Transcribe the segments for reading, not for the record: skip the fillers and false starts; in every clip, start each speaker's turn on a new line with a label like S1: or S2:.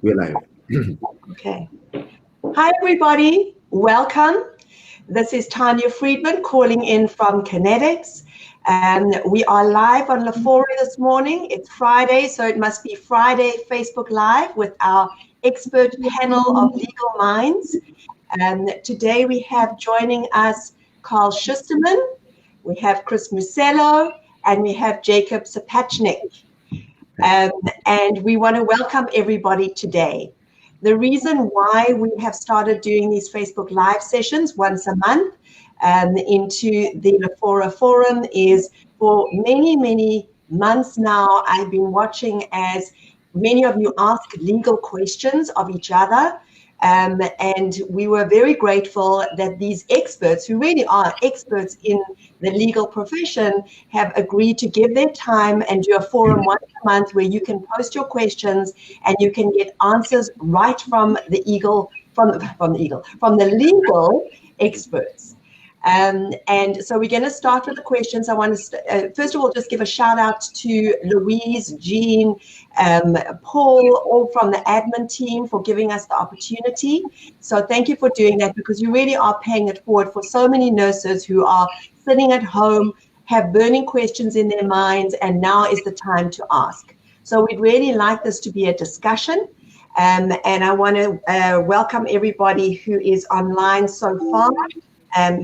S1: We're live.
S2: Okay. Hi, everybody. Welcome. This is Tanya Friedman calling in from Kinetics. We are live on FOIA this morning. It's Friday, so it must be Friday Facebook Live with our expert panel of legal minds. Today we have joining us Carl Schusterman, we have Chris Musello, and we have Jacob Sapachnik. And we want to welcome everybody today. The reason why we have started doing these Facebook Live sessions once a month into the FOIA Forum is for many, many months now, I've been watching as many of you ask legal questions of each other. And we were very grateful that these experts, who really are experts in the legal profession, have agreed to give their time and do a forum once a month where you can post your questions and you can get answers right from the legal experts. And so we're going to start with the questions. I want to, first of all, just give a shout out to Louise, Jean, Paul, all from the admin team for giving us the opportunity. So thank you for doing that, because you really are paying it forward for so many nurses who are sitting at home, have burning questions in their minds, and now is the time to ask. So we'd really like this to be a discussion. And I want to welcome everybody who is online so far.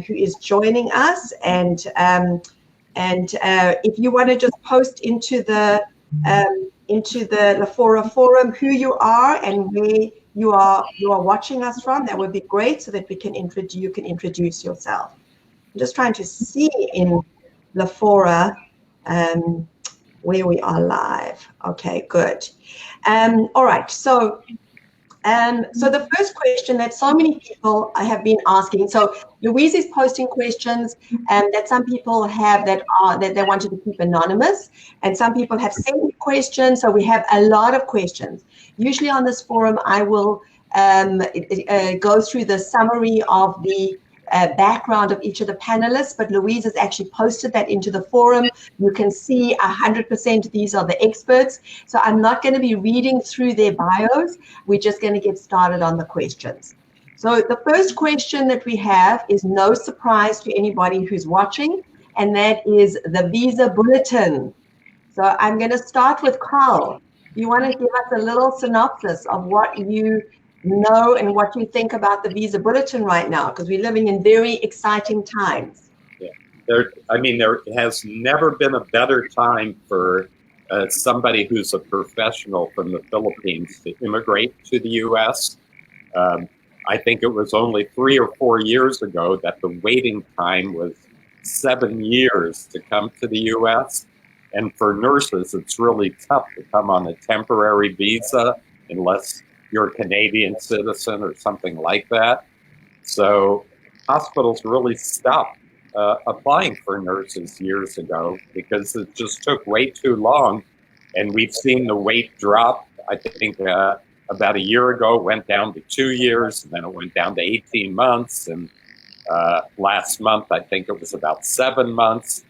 S2: Who is joining us, and if you want to just post into the FOIA forum who you are and where you are watching us from, that would be great, so that we can you can introduce yourself. I'm just trying to see in the FOIA where we are live. Okay, good. All right, so the first question that so many people have been asking, so Louise is posting questions that some people have that they wanted to keep anonymous, and some people have sent questions, so we have a lot of questions. Usually on this forum, I will go through the summary of the background of each of the panelists, but Louise has actually posted that into the forum. You can see 100% these are the experts. So I'm not going to be reading through their bios. We're just going to get started on the questions. So the first question that we have is no surprise to anybody who's watching, and that is the visa bulletin. So I'm going to start with Carl. You want to give us a little synopsis of what you know and what you think about the visa bulletin right now, because we're living in very exciting times.
S3: Yeah, there has never been a better time for somebody who's a professional from the Philippines to immigrate to the U.S. I think it was only 3 or 4 years ago that the waiting time was 7 years to come to the U.S. And for nurses, it's really tough to come on a temporary visa unless you're a Canadian citizen or something like that. So hospitals really stopped applying for nurses years ago because it just took way too long. And we've seen the wait drop. I think about a year ago, it went down to 2 years, and then it went down to 18 months. And last month, I think it was about 7 months.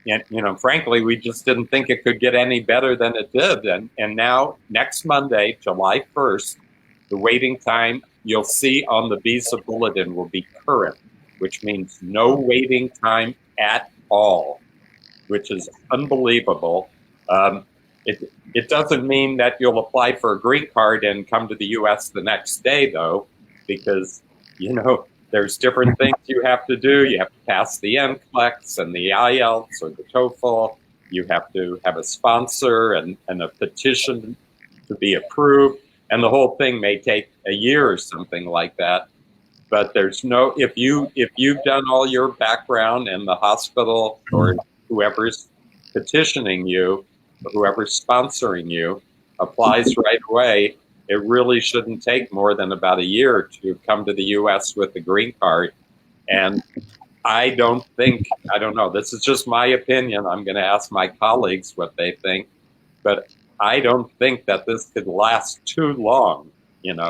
S3: And, frankly, we just didn't think it could get any better than it did. And now, next Monday, July 1st, the waiting time you'll see on the visa bulletin will be current, which means no waiting time at all, which is unbelievable. It doesn't mean that you'll apply for a green card and come to the U.S. the next day, though, because, there's different things you have to do. You have to pass the NCLEX and the IELTS or the TOEFL. You have to have a sponsor and a petition to be approved. And the whole thing may take a year or something like that. But there's if you've done all your background and the hospital or whoever's petitioning you, or whoever's sponsoring you applies right away, it really shouldn't take more than about a year to come to the U.S. with the green card. And I don't know, this is just my opinion. I'm going to ask my colleagues what they think, but I don't think that this could last too long,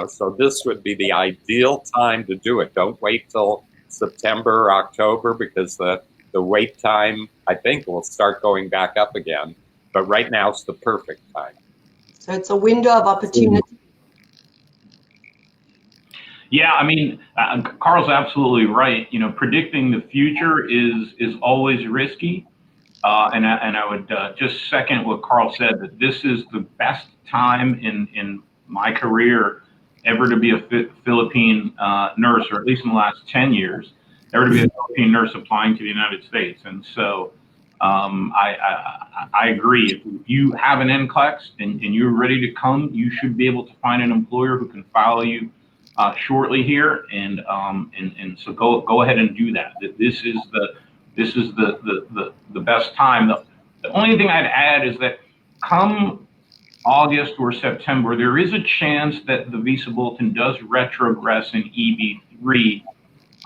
S3: so this would be the ideal time to do it. Don't wait till September or October, because the wait time, I think, will start going back up again. But right now it's the perfect time.
S2: So it's a window of opportunity.
S1: Yeah, I mean, Carl's absolutely right. You know, predicting the future is always risky. And I would just second what Carl said, that this is the best time in my career ever to be a Philippine nurse, or at least in the last 10 years, ever to be a Philippine nurse applying to the United States. And so I agree. If you have an NCLEX and you're ready to come, you should be able to find an employer who can follow you shortly here. And so go ahead and do that. This is the best time. The only thing I'd add is that come August or September, there is a chance that the visa bulletin does retrogress in EB3.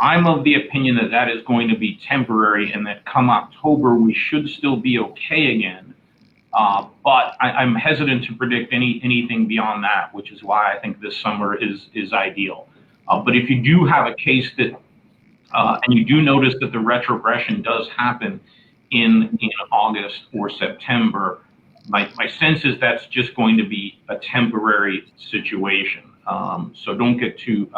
S1: I'm of the opinion that that is going to be temporary, and that come October we should still be okay again. But I'm hesitant to predict anything beyond that, which is why I think this summer is ideal. But if you do have a case that and you do notice that the retrogression does happen in August or September, my sense is that's just going to be a temporary situation. So don't get too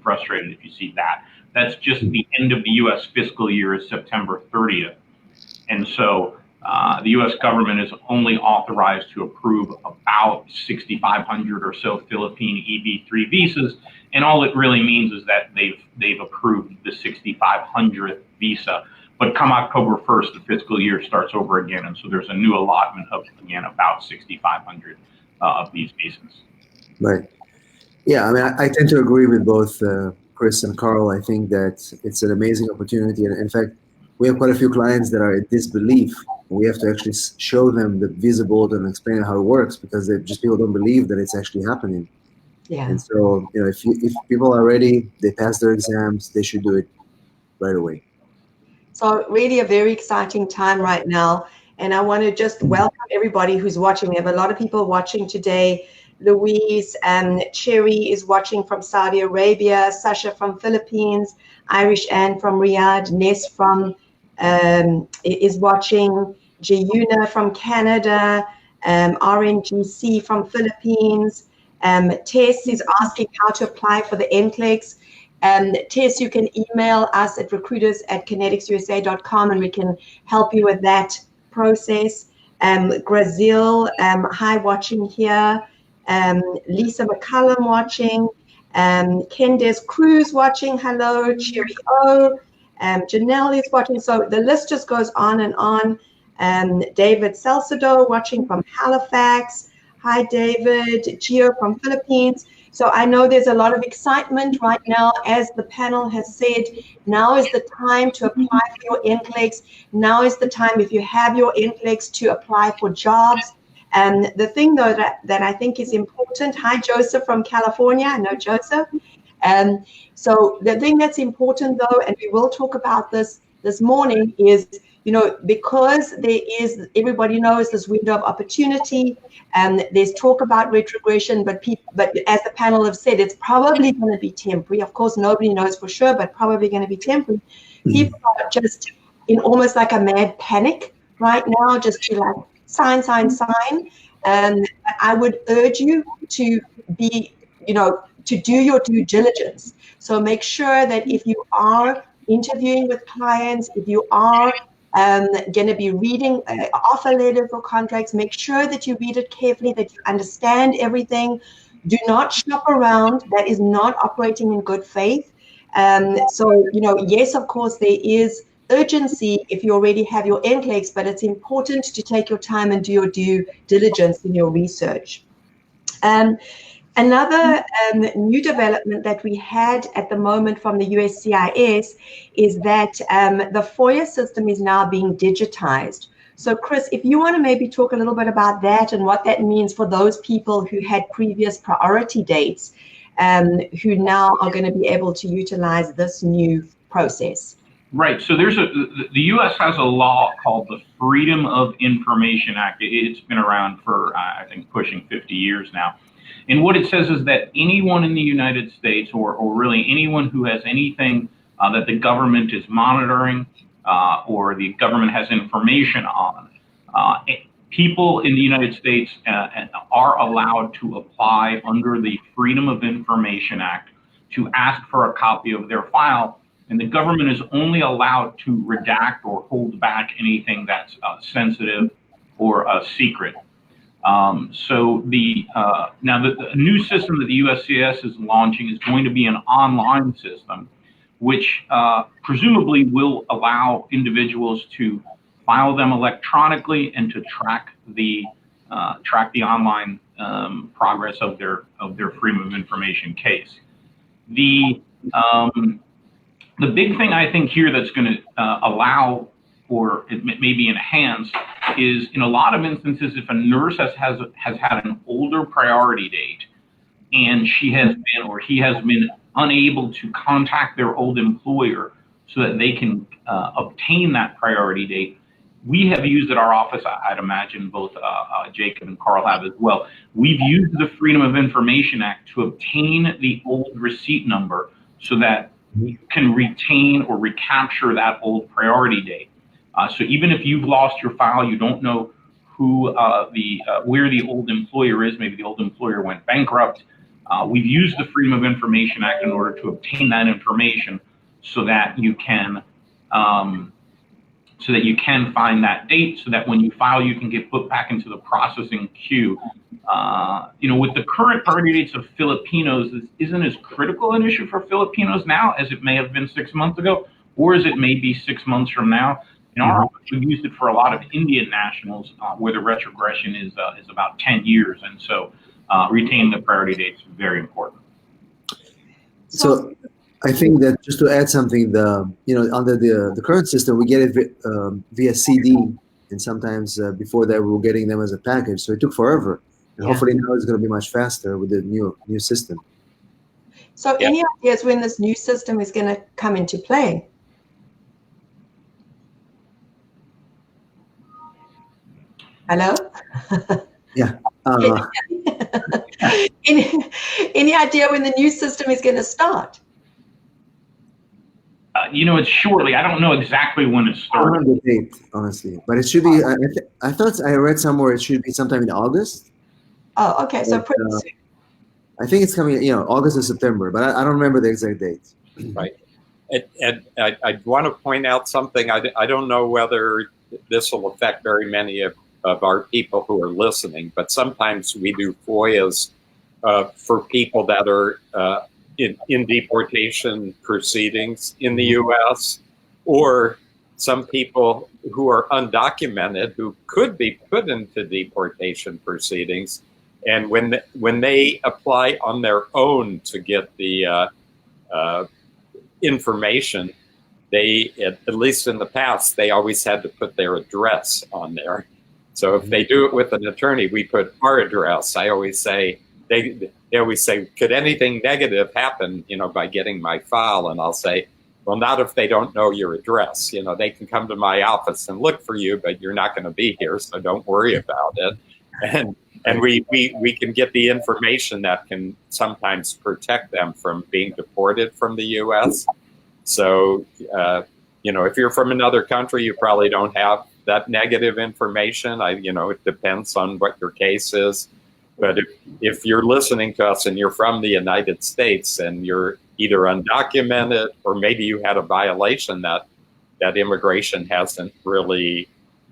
S1: frustrated if you see that. That's just the end of the U.S. fiscal year is September 30th. And so the U.S. government is only authorized to approve about 6,500 or so Philippine EB3 visas. And all it really means is that they've approved the 6,500th visa. But come October 1st, the fiscal year starts over again. And so there's a new allotment of, again, about 6,500 of these visas.
S4: Right. Yeah, I mean, I tend to agree with both Chris and Carl. I think that it's an amazing opportunity. And in fact, we have quite a few clients that are in disbelief. We have to actually show them the visa bulletin and explain how it works, because people don't believe that it's actually happening.
S2: Yeah.
S4: And so, you know, if people are ready, they pass their exams, they should do it right away.
S2: So really a very exciting time right now. And I want to just welcome everybody who's watching. We have a lot of people watching today. Louise and Cherry is watching from Saudi Arabia, Sasha from Philippines, Irish Ann from Riyadh, Ness from is watching, Jayuna from Canada, RNGC from Philippines. Tess is asking how to apply for the NCLEX. Tess, you can email us at recruiters@kinetixusa.com and we can help you with that process. Grazil, hi, watching here. Lisa McCullum watching. Candace Cruz watching. Hello. Cherry O. Janelle is watching. So the list just goes on and on. David Salcedo watching from Halifax. Hi, David. Gio from Philippines. So I know there's a lot of excitement right now. As the panel has said, now is the time to apply for your NCLEX. Now is the time, if you have your NCLEX, to apply for jobs. And the thing, though, that I think is important, hi, Joseph from California. I know Joseph. So the thing that's important, though, and we will talk about this morning, is, you know, because there is, everybody knows this window of opportunity, and there's talk about retrogression, but as the panel have said, it's probably going to be temporary. Of course, nobody knows for sure, but probably going to be temporary. People are just in almost like a mad panic right now, just to like sign. And I would urge you to be, you know, to do your due diligence. So make sure that if you are interviewing with clients, if you are going to be reading offer letters or contracts, make sure that you read it carefully, that you understand everything. Do not shop around. That is not operating in good faith. So, you know, yes, of course, there is urgency if you already have your NCLEX, but it's important to take your time and do your due diligence in your research. Another new development that we had at the moment from the USCIS is that the FOIA system is now being digitized. So Chris, if you want to maybe talk a little bit about that and what that means for those people who had previous priority dates, who now are going to be able to utilize this new process.
S1: Right. So the U.S. has a law called the Freedom of Information Act. It's been around for, I think, pushing 50 years now. And what it says is that anyone in the United States, or really anyone who has anything that the government is monitoring or the government has information on, people in the United States are allowed to apply under the Freedom of Information Act to ask for a copy of their file, and the government is only allowed to redact or hold back anything that's sensitive or secret. So now the new system that the USCIS is launching is going to be an online system, which presumably will allow individuals to file them electronically and to track the online progress of their Freedom of Information case. The big thing I think here that's going to allow, or it may be enhanced, is in a lot of instances, if a nurse has had an older priority date and she has been or he has been unable to contact their old employer so that they can obtain that priority date, we have used at our office, I'd imagine both Jacob and Carl have as well, we've used the Freedom of Information Act to obtain the old receipt number so that you can retain or recapture that old priority date. So even if you've lost your file, you don't know who where the old employer is, maybe the old employer went bankrupt, we've used the Freedom of Information Act in order to obtain that information so that you can find that date, so that when you file, you can get put back into the processing queue. With the current priority dates of Filipinos, this isn't as critical an issue for Filipinos now as it may have been 6 months ago, or as it may be 6 months from now. In our office, we've used it for a lot of Indian nationals where the retrogression is about 10 years, and so retaining the priority dates is very important.
S4: So I think that just to add something, under the current system, we get it via CD, and sometimes before that we were getting them as a package. So it took forever, and hopefully now it's going to be much faster with the new system.
S2: So any ideas when this new system is going to come into play? Hello?
S4: Yeah.
S2: Any idea when the new system is going to start?
S1: It's shortly. I don't know exactly when it starts.
S4: I don't know the date, honestly, but it should be. I thought I read somewhere it should be sometime in August.
S2: Oh, okay. So pretty soon.
S4: I think it's coming, August or September, but I don't remember the exact date.
S3: Right. And I want to point out something. I don't know whether this will affect very many of our people who are listening, but sometimes we do FOIAs for people that are in deportation proceedings in the U.S., or some people who are undocumented who could be put into deportation proceedings. And when they apply on their own to get the information, they, at least in the past, they always had to put their address on there. So if they do it with an attorney, we put our address. I always say, they always say, could anything negative happen, by getting my file? And I'll say, well, not if they don't know your address. They can come to my office and look for you, but you're not going to be here, so don't worry about it. And we can get the information that can sometimes protect them from being deported from the U.S. So, if you're from another country, you probably don't have that negative information. It depends on what your case is. But if you're listening to us and you're from the United States and you're either undocumented or maybe you had a violation that immigration hasn't really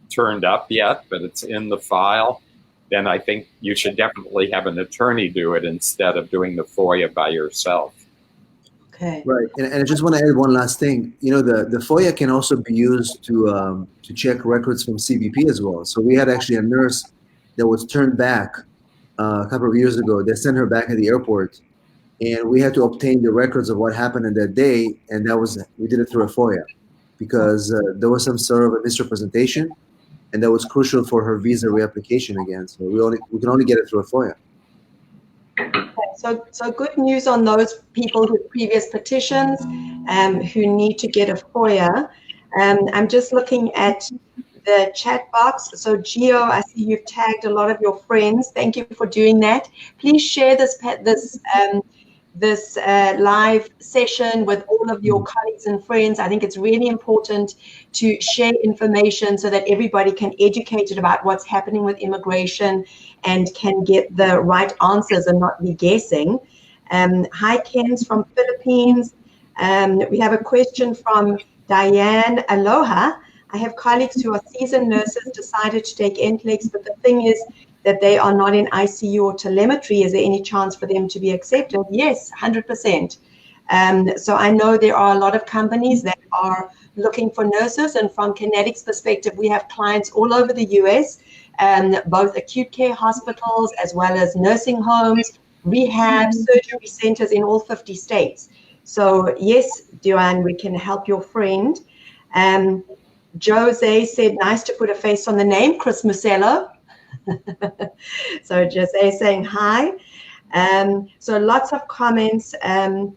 S3: turned up yet, but it's in the file, then I think you should definitely have an attorney do it instead of doing the FOIA by yourself.
S2: Okay.
S4: Right, and I just want to add one last thing. The FOIA can also be used to check records from CBP as well. So we had actually a nurse that was turned back a couple of years ago. They sent her back at the airport, and we had to obtain the records of what happened in that day, and we did it through a FOIA because there was some sort of a misrepresentation, and that was crucial for her visa reapplication again. So we can only get it through a FOIA.
S2: So good news on those people with previous petitions who need to get a FOIA. I'm just looking at the chat box. So Gio, I see you've tagged a lot of your friends. Thank you for doing that. Please share this live session with all of your colleagues and friends. I think it's really important to share information so that everybody can be educated about what's happening with immigration and can get the right answers and not be guessing. Hi, Ken's from Philippines. We have a question from Diane. Aloha. I have colleagues who are seasoned nurses decided to take NCLEX, but the thing is that they are not in ICU or telemetry. Is there any chance for them to be accepted? Yes, 100%. So I know there are a lot of companies that are looking for nurses, and from Kinetics' perspective, we have clients all over the US, both acute care hospitals as well as nursing homes, rehab, surgery centers in all 50 states. So yes, Duane, we can help your friend. Jose said, nice to put a face on the name, Chris Musello. So Jose saying hi. So lots of comments, and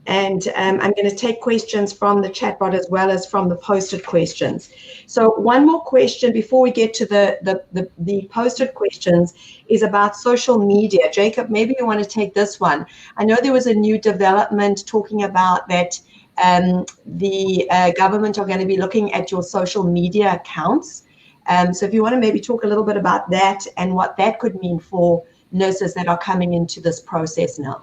S2: I'm going to take questions from the chat bot as well as from the posted questions. So one more question before we get to the posted questions is about social media. Jacob, maybe you want to take this one. I know there was a new development talking about that the government are going to be looking at your social media accounts. So if you want to maybe talk a little bit about that and what that could mean for nurses that are coming into this process now.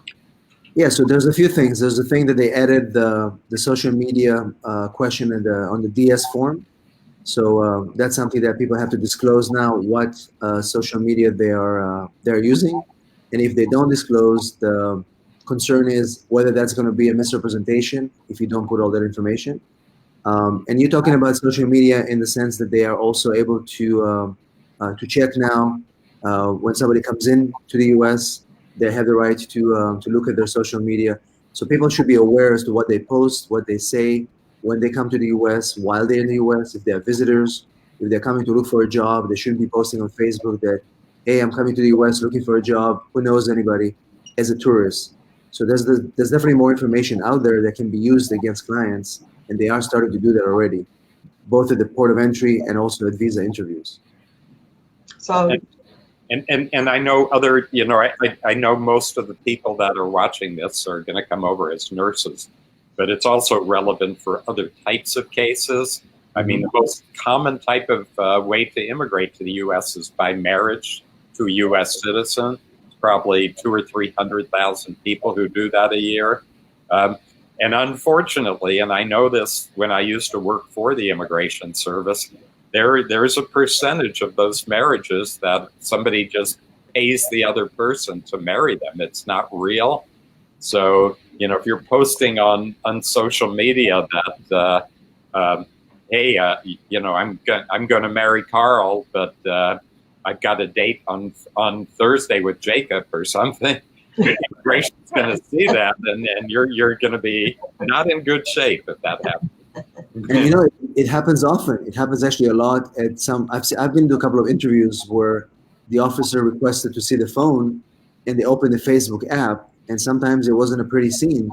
S4: Yeah, so there's a few things. There's the thing that they added the social media question on the DS form. So that's something that people have to disclose now, what social media they're using. And if they don't disclose, the concern is whether that's going to be a misrepresentation if you don't put all that information. And you're talking about social media in the sense that they are also able to check now when somebody comes in to the U.S., they have the right to look at their social media. So people should be aware as to what they post, what they say when they come to the U.S., while they're in the U.S., if they're visitors, if they're coming to look for a job, they shouldn't be posting on Facebook that, hey, I'm coming to the U.S. looking for a job. Who knows anybody as a tourist? So there's definitely more information out there that can be used against clients, and they are starting to do that already, both at the port of entry and also at visa interviews.
S2: So,
S3: and I know other, I know most of the people that are watching this are going to come over as nurses, but it's also relevant for other types of cases. I mean, the most common type of way to immigrate to the U.S. is by marriage to a U.S. citizen. It's probably 200,000 or 300,000 people who do that a year. And unfortunately, and I know this when I used to work for the Immigration Service, there's a percentage of those marriages that somebody just pays the other person to marry them. It's not real. So, if you're posting on social media that, hey, I'm going to marry Carl, but I've got a date on Thursday with Jacob or something. Immigration's going to see that, and you're going to be not in good shape if that happens.
S4: And it happens often. It happens actually a lot at some. I've been to a couple of interviews where the officer requested to see the phone, and they opened the Facebook app, and sometimes it wasn't a pretty scene,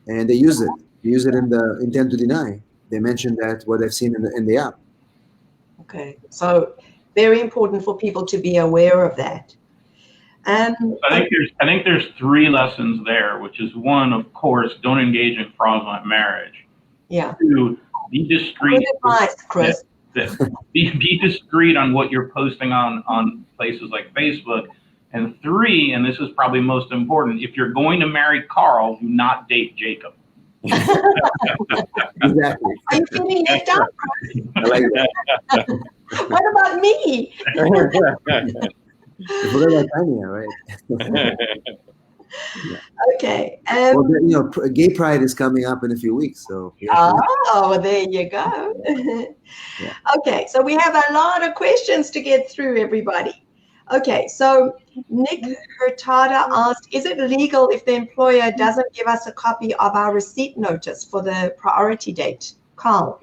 S4: and they use it. They use it in the intent to deny. They mentioned that what they've seen in the app.
S2: Okay, so very important for people to be aware of that.
S1: I think there's 3 lessons there, which is 1, of course, don't engage in fraudulent marriage.
S2: Yeah.
S1: 2, be discreet.
S2: Good advice, Chris.
S1: Be discreet on what you're posting on places like Facebook. And 3, and this is probably most important, if you're going to marry Carl, do not date Jacob.
S4: Exactly.
S2: Are you feeling left out, Chris?
S4: I like that.
S2: What about me?
S4: You forgot about Tanya, right?
S2: Okay.
S4: Well, Gay Pride is coming up in a few weeks, so.
S2: Oh, there you go.
S4: Yeah.
S2: Okay, so we have a lot of questions to get through, everybody. Okay, so Nick Hurtada asked, is it legal if the employer doesn't give us a copy of our receipt notice for the priority date? Carl?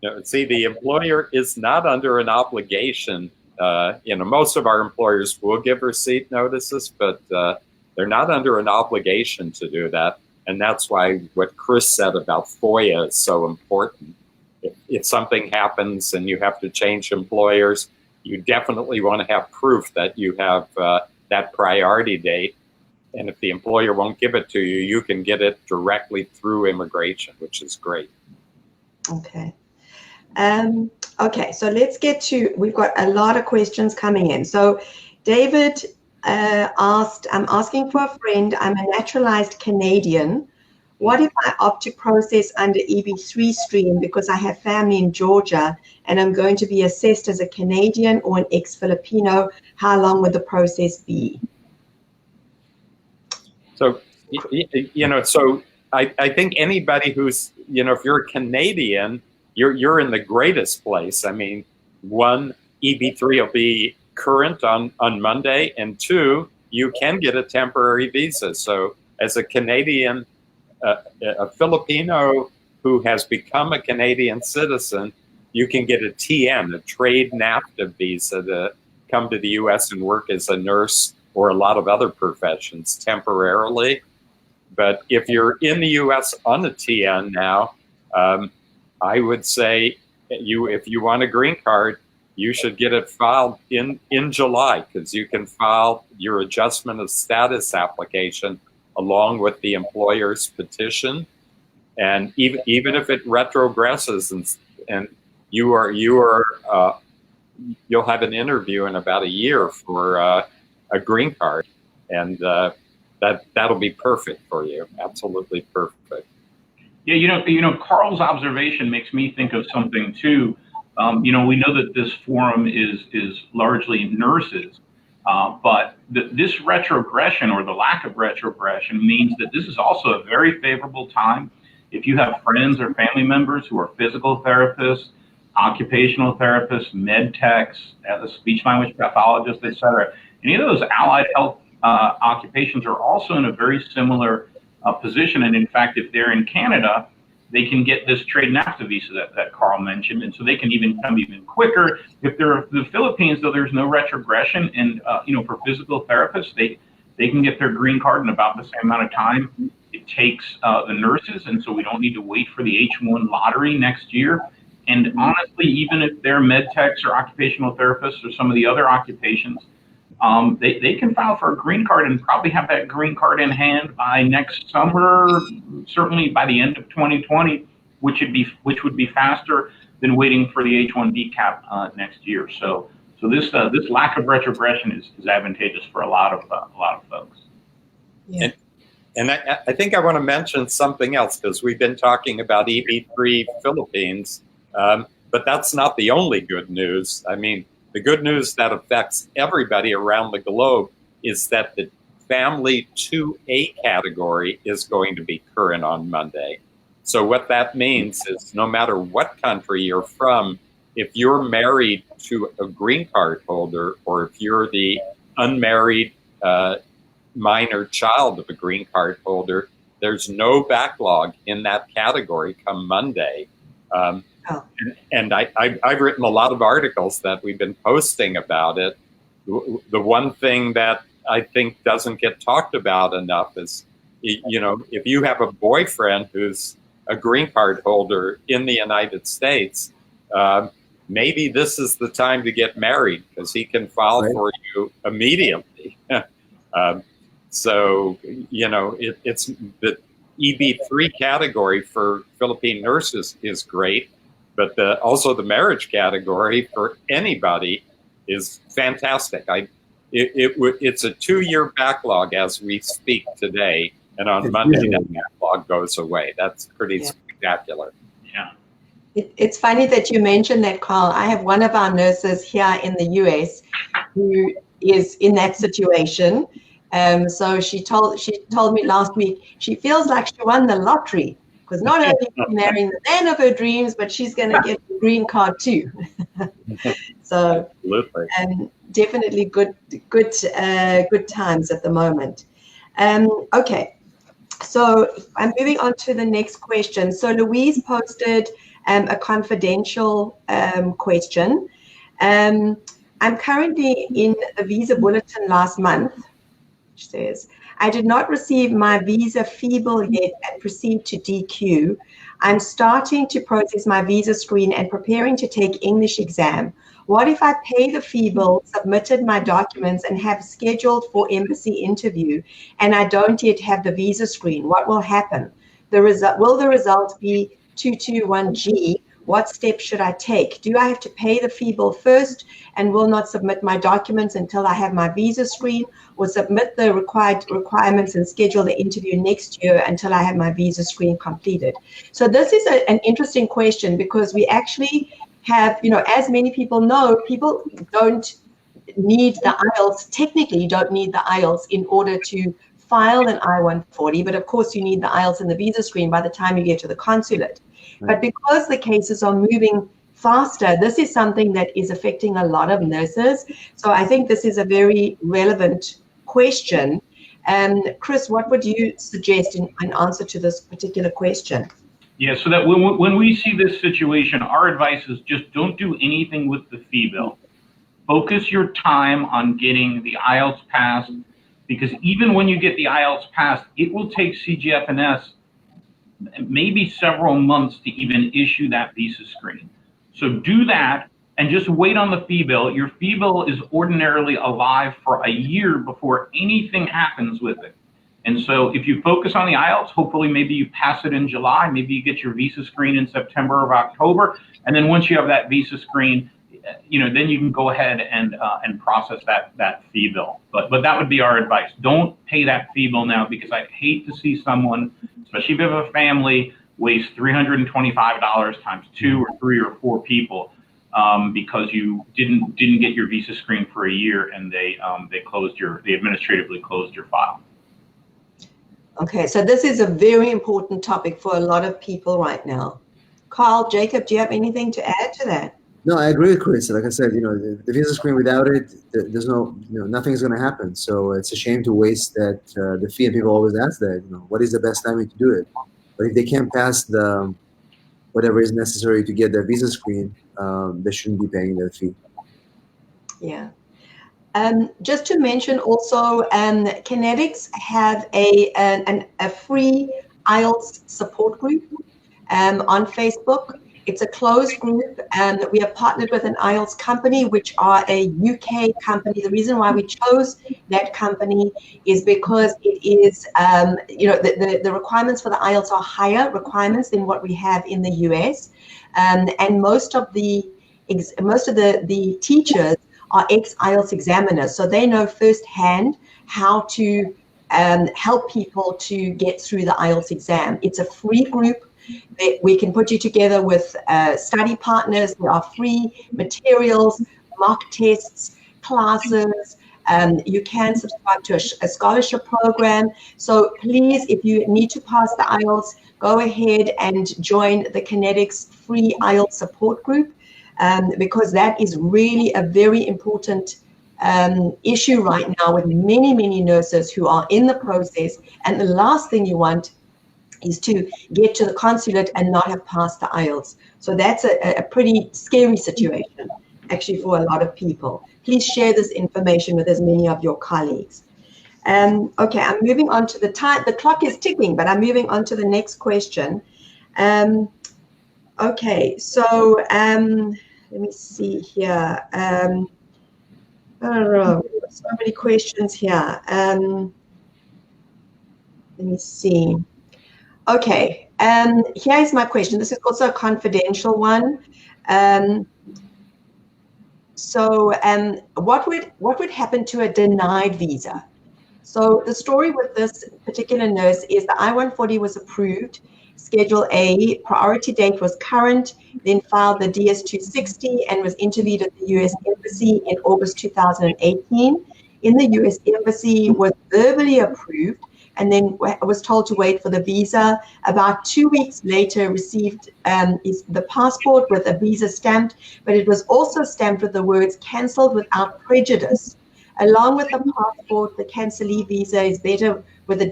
S3: No, see, the employer is not under an obligation. Most of our employers will give receipt notices, but they're not under an obligation to do that. And that's why what Chris said about FOIA is so important. If something happens and you have to change employers, you definitely want to have proof that you have that priority date. And if the employer won't give it to you, you can get it directly through immigration, which is great.
S2: Okay. Okay, so let's get to, we've got a lot of questions coming in. So David asked, I'm asking for a friend. I'm a naturalized Canadian. What if I opt to process under EB3 stream because I have family in Georgia and I'm going to be assessed as a Canadian or an ex-Filipino? How long would the process be?
S3: So, so I think anybody who's, if you're a Canadian, you're in the greatest place. I mean, one, EB3 will be current on Monday, and two, you can get a temporary visa. So as a Canadian, a Filipino who has become a Canadian citizen, you can get a TN, a trade NAFTA visa, to come to the U.S. and work as a nurse or a lot of other professions temporarily. But if you're in the U.S. on a TN now, I would say if you want a green card, you should get it filed in July, because you can file your adjustment of status application along with the employer's petition. And even if it retrogresses and you'll have an interview in about a year for a green card, and that'll be perfect for you. Absolutely perfect.
S1: Yeah, Carl's observation makes me think of something too. We know that this forum is largely nurses, but this retrogression, or the lack of retrogression, means that this is also a very favorable time if you have friends or family members who are physical therapists, occupational therapists, med techs, speech language pathologists, et cetera. Any of those allied health occupations are also in a very similar position. And in fact, if they're in Canada, they can get this trade NAFTA visa that Carl mentioned, and so they can even come even quicker. If they're the Philippines, though, there's no retrogression, and for physical therapists, they can get their green card in about the same amount of time it takes the nurses, and so we don't need to wait for the H1 lottery next year. And honestly, even if they're med techs or occupational therapists or some of the other occupations, they can file for a green card and probably have that green card in hand by next summer, certainly by the end of 2020, which would be faster than waiting for the H1B cap next year. So this lack of retrogression is advantageous for a lot of folks.
S2: Yeah.
S3: And I think I want to mention something else, because we've been talking about EB3 Philippines, but that's not the only good news. I mean, the good news that affects everybody around the globe is that the family 2A category is going to be current on Monday. So what that means is no matter what country you're from, if you're married to a green card holder, or if you're the unmarried minor child of a green card holder, there's no backlog in that category come Monday. And I've written a lot of articles that we've been posting about it. The one thing that I think doesn't get talked about enough is, if you have a boyfriend who's a green card holder in the United States, maybe this is the time to get married, because he can file for you immediately. So, it's the EB3 category for Philippine nurses is great, but also the marriage category for anybody is fantastic. It's a 2-year backlog as we speak today, and on Monday that backlog goes away. That's pretty spectacular.
S1: Yeah.
S2: It's funny that you mentioned that, Carl. I have one of our nurses here in the US who is in that situation. So she told me last week she feels like she won the lottery, because not only is she marrying the man of her dreams, but she's going to get the green card too. So definitely good times at the moment. Okay, so I'm moving on to the next question. So Louise posted a confidential question. I'm currently in the visa bulletin last month, which says, I did not receive my visa feeble yet and proceed to DQ. I'm starting to process my visa screen and preparing to take English exam. What if I pay the feeble, submitted my documents, and have scheduled for embassy interview, and I don't yet have the visa screen? What will happen? Will the result be 221G, what steps should I take? Do I have to pay the fee bill first and will not submit my documents until I have my visa screen, or submit the requirements and schedule the interview next year until I have my visa screen completed? So this is an interesting question, because we actually have, as many people know, people don't need the IELTS, technically you don't need the IELTS in order to file an I-140, but of course you need the IELTS and the visa screen by the time you get to the consulate.
S4: Right.
S2: But because the cases are moving faster, this is something that is affecting a lot of nurses. So I think this is a very relevant question. Chris, what would you suggest in answer to this particular question?
S1: Yeah, so that when we see this situation, our advice is just don't do anything with the fee bill. Focus your time on getting the IELTS passed, because even when you get the IELTS passed, it will take CGF&S maybe several months to even issue that visa screen. So do that and just wait on the fee bill. Your fee bill is ordinarily alive for a year before anything happens with it. And so if you focus on the IELTS, hopefully maybe you pass it in July, maybe you get your visa screen in September or October. And then once you have that visa screen, then you can go ahead and process that fee bill. But that would be our advice. Don't pay that fee bill now, because I'd hate to see someone, especially if you have a family, waste $325 times 2 or 3 or 4 people because you didn't get your visa screen for a year and they administratively closed your file.
S2: Okay, so this is a very important topic for a lot of people right now. Carl, Jacob, do you have anything to add to that?
S4: No, I agree with Chris. Like I said, the visa screen, without it, there's nothing's going to happen. So it's a shame to waste that the fee. And people always ask that, what is the best timing to do it? But if they can't pass the whatever is necessary to get their visa screen, they shouldn't be paying that fee.
S2: Yeah. Just to mention also, Kinetics have a free IELTS support group on Facebook. It's a closed group, and we are partnered with an IELTS company, which are a UK company. The reason why we chose that company is because it is, the requirements for the IELTS are higher requirements than what we have in the US, and most of the teachers are ex-IELTS examiners, so they know firsthand how to help people to get through the IELTS exam. It's a free group. We can put you together with study partners. There are free materials, mock tests, classes. You can subscribe to a scholarship program. So please, if you need to pass the IELTS, go ahead and join the Kinetics free IELTS support group, because that is really a very important issue right now with many, many nurses who are in the process. And the last thing you want is to get to the consulate and not have passed the IELTS. So that's a pretty scary situation, actually, for a lot of people. Please share this information with as many of your colleagues. Okay, I'm moving on to the time. The clock is ticking, but I'm moving on to the next question. Okay, so let me see here. I don't know, so many questions here. Let me see. Okay, here is my question. This is also a confidential one. What would happen to a denied visa? So the story with this particular nurse is the I-140 was approved, Schedule A, priority date was current, then filed the DS-260 and was interviewed at the U.S. Embassy in August 2018. In the U.S. Embassy, was verbally approved, and then was told to wait for the visa. About 2 weeks later, received the passport with a visa stamped, but it was also stamped with the words "cancelled without prejudice." Along with the passport, the cancellee visa is better with a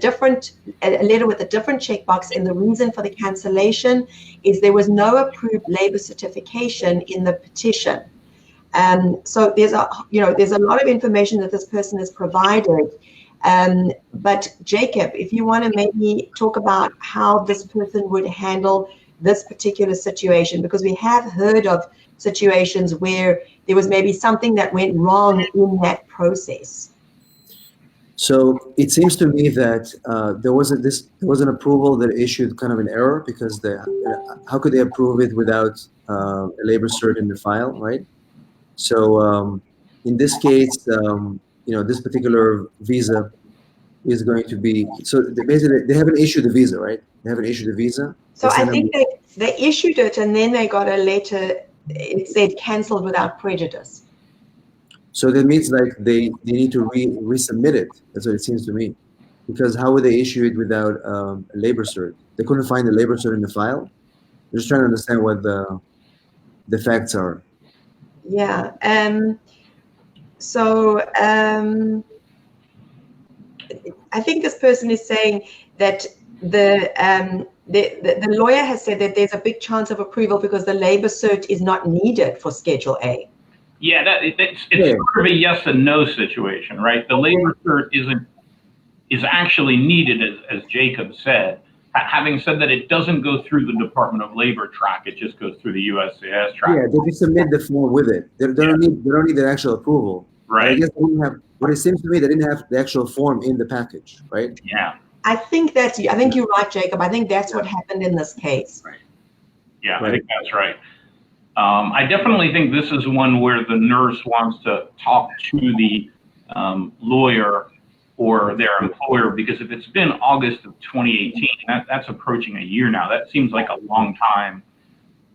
S2: letter with a different checkbox, and the reason for the cancellation is there was no approved labor certification in the petition. So there's a lot of information that this person has provided. But Jacob, if you want to maybe talk about how this person would handle this particular situation, because we have heard of situations where there was maybe something that went wrong in that process.
S4: So it seems to me that there was an approval that issued kind of an error because how could they approve it without a labor cert in the file, right? So in this case, this particular visa is going to be basically they haven't issued the visa, right? They haven't issued the visa.
S2: So I think they issued it and then they got a letter. It said cancelled without prejudice.
S4: So that means like they need to resubmit it. That's what it seems to me. Because how would they issue it without a labor cert? They couldn't find the labor cert in the file. I'm just trying to understand what the facts are.
S2: Yeah. I think this person is saying that the lawyer has said that there's a big chance of approval because the labor cert is not needed for Schedule A.
S1: Yeah, it's sort of a yes and no situation, right? The labor cert is actually needed, as Jacob said. Having said that, it doesn't go through the Department of Labor track; it just goes through the USCIS track.
S4: Yeah, they just submit the form with it. They don't need the actual approval.
S1: Right.
S4: I guess they didn't have. What it seems to me, they didn't have the actual form in the package, right?
S1: Yeah.
S2: I think you're right, Jacob. I think that's what happened in this case.
S1: Right. Yeah, I think that's right. I definitely think this is one where the nurse wants to talk to the lawyer or their employer, because if it's been August of 2018, that's approaching a year now. That seems like a long time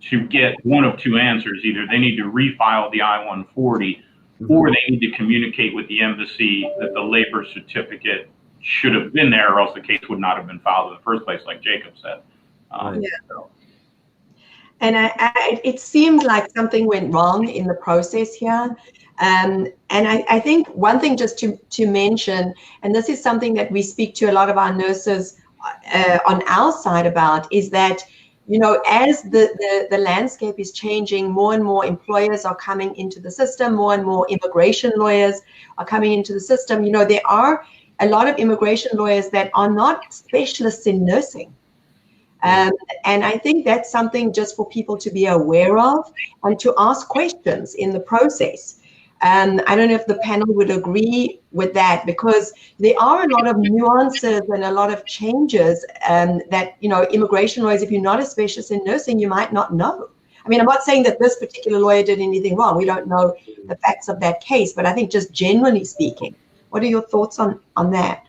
S1: to get one of two answers. Either they need to refile the I-140 or they need to communicate with the embassy that the labor certificate should have been there, or else the case would not have been filed in the first place, like Jacob said. So.
S2: And it seemed like something went wrong in the process here. And I think one thing just to mention, and this is something that we speak to a lot of our nurses on our side about, is that, as the landscape is changing, more and more employers are coming into the system, more and more immigration lawyers are coming into the system. There are a lot of immigration lawyers that are not specialists in nursing. And I think that's something just for people to be aware of and to ask questions in the process. I don't know if the panel would agree with that, because there are a lot of nuances and a lot of changes that, immigration lawyers, if you're not a specialist in nursing, you might not know. I mean, I'm not saying that this particular lawyer did anything wrong. We don't know the facts of that case, but I think just generally speaking, what are your thoughts on that?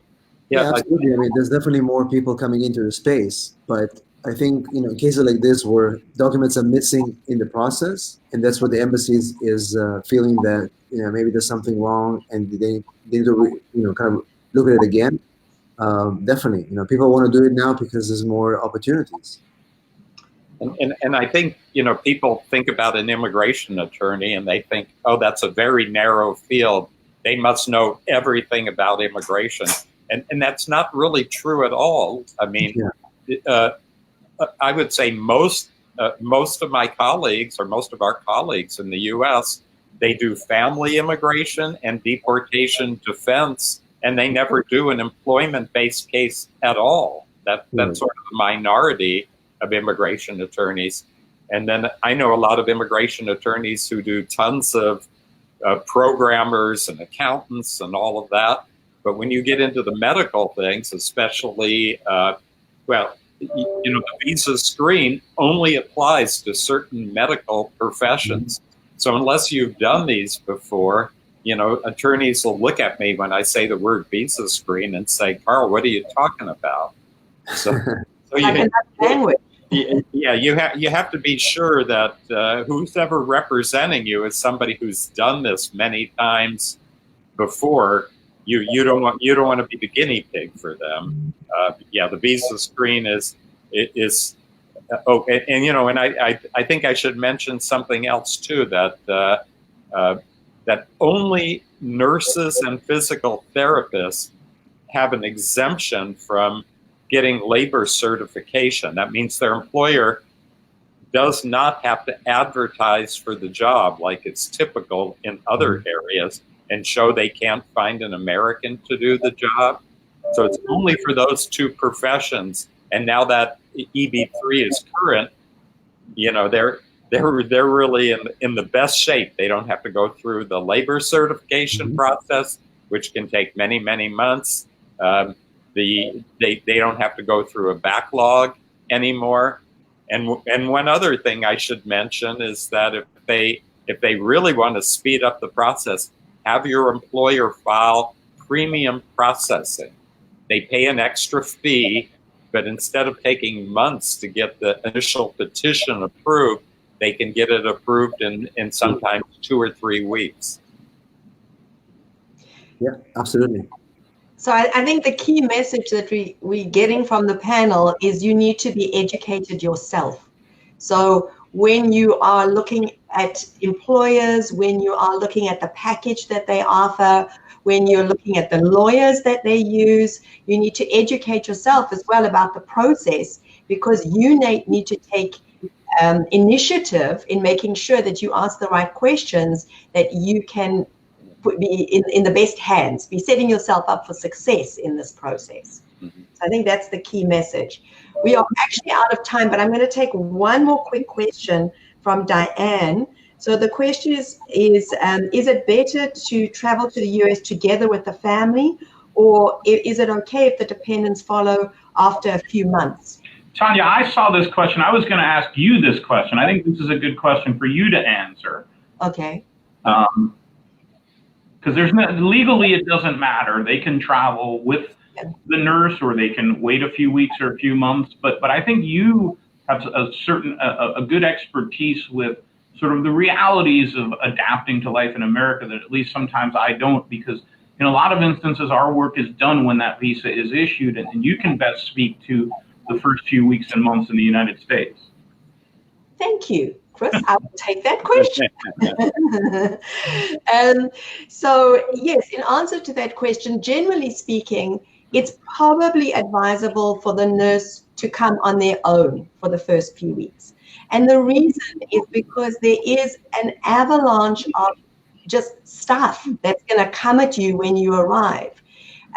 S4: Yeah, absolutely. I mean, there's definitely more people coming into the space, but I think, in cases like this where documents are missing in the process, and that's what the embassy is feeling that, maybe there's something wrong and they need to, kind of look at it again. Definitely, people want to do it now because there's more opportunities.
S3: And I think, people think about an immigration attorney and they think, oh, that's a very narrow field. They must know everything about immigration. And that's not really true at all. I mean, I would say most of my colleagues, or most of our colleagues in the U.S., they do family immigration and deportation defense, and they never do an employment-based case at all. That's sort of the minority of immigration attorneys. And then I know a lot of immigration attorneys who do tons of programmers and accountants and all of that. But when you get into the medical things, especially, the visa screen only applies to certain medical professions. So unless you've done these before, attorneys will look at me when I say the word visa screen and say, Carl, what are you talking about? So
S2: language.
S3: Yeah, you have to be sure that who's ever representing you is somebody who's done this many times before. You don't want to be the guinea pig for them. The visa screen is and I think I should mention something else too, that that only nurses and physical therapists have an exemption from getting labor certification. That means their employer does not have to advertise for the job like it's typical in other areas and show they can't find an American to do the job. So it's only for those two professions. And now that EB3 is current, they're really in the best shape. They don't have to go through the labor certification process. which can take many, many months. They don't have to go through a backlog anymore. And one other thing I should mention is that if they really want to speed up the process, have your employer file premium processing. They pay an extra fee, but instead of taking months to get the initial petition approved, they can get it approved in sometimes 2 or 3 weeks.
S4: Yeah, absolutely.
S2: So I think the key message that we're getting from the panel is you need to be educated yourself. So when you are looking at employers, when you are looking at the package that they offer, when you're looking at the lawyers that they use, you need to educate yourself as well about the process, because you need to take initiative in making sure that you ask the right questions, that you can be in the best hands, be setting yourself up for success in this process.
S3: Mm-hmm.
S2: So I think that's the key message. We are actually out of time, but I'm going to take one more quick question from Diane. So the question is it better to travel to the US together with the family, or is it okay if the dependents follow after a few months?
S1: Tanya, I saw this question. I was going to ask you this question. I think this is a good question for you to answer.
S2: Okay.
S1: Because legally it doesn't matter. They can travel with the nurse, or they can wait a few weeks or a few months. But I think you have a good expertise with sort of the realities of adapting to life in America that at least sometimes I don't, because in a lot of instances our work is done when that visa is issued, and you can best speak to the first few weeks and months in the United States.
S2: Thank you, Chris. I will take that question. So yes, in answer to that question, generally speaking, it's probably advisable for the nurse to come on their own for the first few weeks. And the reason is because there is an avalanche of just stuff that's going to come at you when you arrive.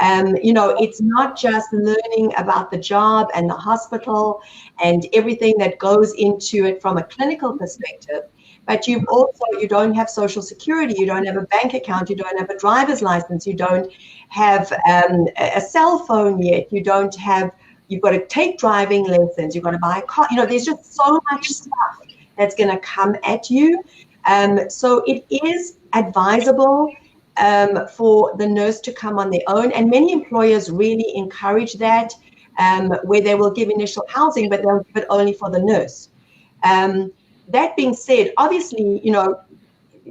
S2: It's not just learning about the job and the hospital and everything that goes into it from a clinical perspective, but you don't have Social Security, you don't have a bank account, you don't have a driver's license, you don't have a cell phone yet, you've got to take driving lessons, you've got to buy a car, there's just so much stuff that's going to come at you. So it is advisable for the nurse to come on their own, and many employers really encourage that, where they will give initial housing, but only for the nurse. That being said, obviously,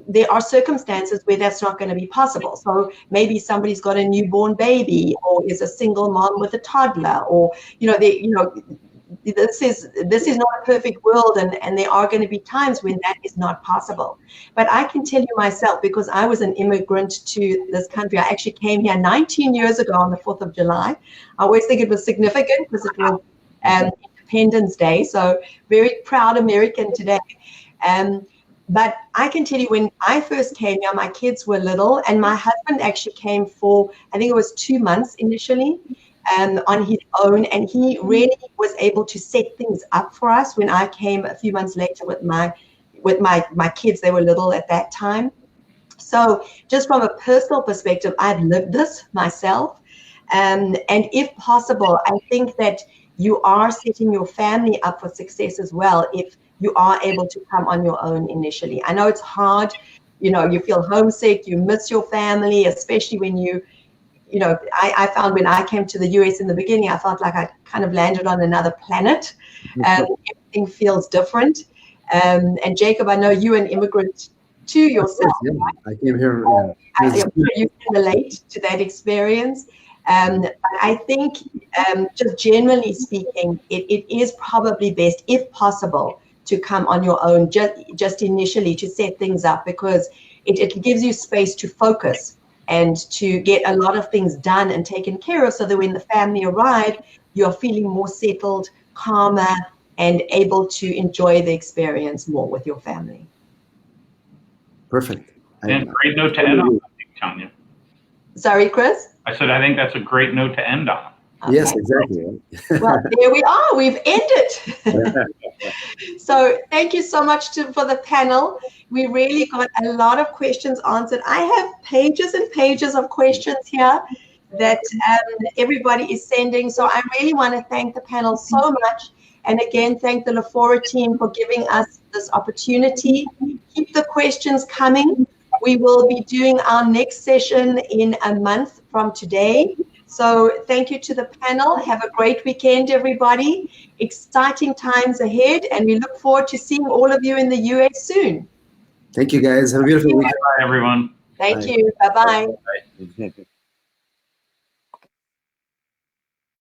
S2: there are circumstances where that's not going to be possible. So maybe somebody's got a newborn baby, or is a single mom with a toddler, or this is not a perfect world, and there are going to be times when that is not possible. But I can tell you myself, because I was an immigrant to this country, I actually came here 19 years ago on the 4th of July. I always think it was significant because it was Independence Day, so very proud American today. But I can tell you, when I first came here, my kids were little, and my husband actually came for, I think it was 2 months initially, on his own, and he really was able to set things up for us when I came a few months later with my kids. They were little at that time. So just from a personal perspective, I've lived this myself, and if possible, I think that you are setting your family up for success as well if you are able to come on your own initially. I know it's hard, you feel homesick, you miss your family, especially when I found when I came to the US in the beginning, I felt like I kind of landed on another planet. Everything feels different. And Jacob, I know you're an immigrant too yourself.
S4: Yeah, right? I came here.
S2: You can relate to that experience. I think just generally speaking, it is probably best, if possible, to come on your own just initially to set things up, because it gives you space to focus and to get a lot of things done and taken care of, so that when the family arrive, you're feeling more settled, calmer, and able to enjoy the experience more with your family.
S1: Perfect. And great note to end on, I think, Tanya.
S2: Sorry, Chris?
S1: I said, I think that's a great note to end on.
S4: Okay. Yes, exactly.
S2: Well, there we are. We've ended. So thank you so much for the panel. We really got a lot of questions answered. I have pages and pages of questions here that everybody is sending. So I really want to thank the panel so much. And again, thank the LaFora team for giving us this opportunity. Keep the questions coming. We will be doing our next session in a month from today. So thank you to the panel. Have a great weekend, everybody. Exciting times ahead, and we look forward to seeing all of you in the US soon.
S4: Thank you, guys. Have a beautiful weekend.
S1: Bye, everyone.
S2: Thank
S4: Bye.
S2: you. Bye-bye.
S3: Right.